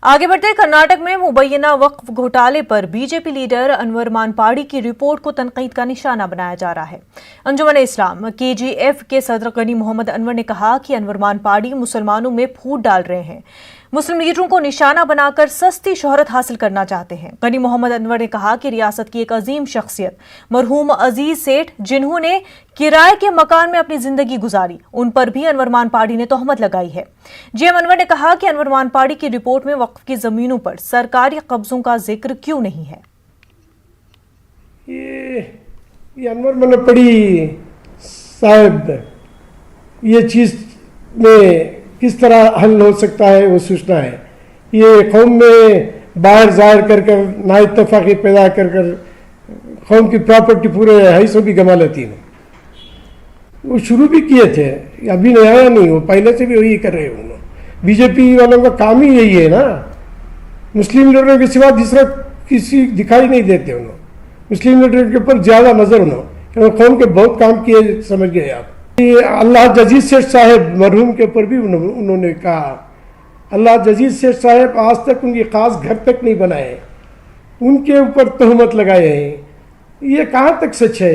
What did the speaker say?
आगे बढ़ते कर्नाटक में मुबैना वक्फ घोटाले पर बीजेपी लीडर अनवर मानपाड़ी की रिपोर्ट को तनकीद का निशाना बनाया जा रहा है। अंजुमन इस्लाम केजीएफ के सदर गनी मोहम्मद अनवर ने कहा कि अनवर मानपाड़ी मुसलमानों में फूट डाल रहे हैं, मुस्लिम लीडरों को निशाना बनाकर सस्ती शोहरत हासिल करना चाहते हैं। गनी मोहम्मद अनवर ने कहा कि रियासत की एक अजीम शख्सियत मरहूम अजीज सेठ, जिन्होंने किराए के मकान में अपनी जिंदगी गुजारी, उन पर भी अनवर मानपाड़ी ने तोहमत लगाई है। जीएम अनवर ने कहा कि अनवर मानपाड़ी की रिपोर्ट में वक्फ की जमीनों पर सरकारी कब्जों का जिक्र क्यों नहीं है। ये अनवर मानपाड़ी साहब ये चीज में किस तरह हल हो सकता है वो सोचना है। ये कौम में बाहर जाहिर कर कर ना इत्तफाक़ी पैदा कर कर कौम की प्रॉपर्टी पूरे हिस्सों भी गंवा लेती है। वो शुरू भी किए थे, अभी नया नहीं, वो पहले से भी वही कर रहे हैं। बीजेपी वालों का काम ही यही है ना, मुस्लिम लीडरों के सिवा दूसरा किसी दिखाई नहीं देते। उन्होंने मुस्लिम लीडर के ऊपर ज़्यादा नज़र उन्होंने कौम के बहुत काम किए, समझ गए आप। ये अल्लाह अजीज सेठ साहब मरहूम के ऊपर भी उन्होंने कहा, अल्लाह अजीज सेठ साहब आज तक उनकी खास घर तक नहीं बनाए, उनके ऊपर तहमत लगाए हैं। ये कहाँ तक सच है?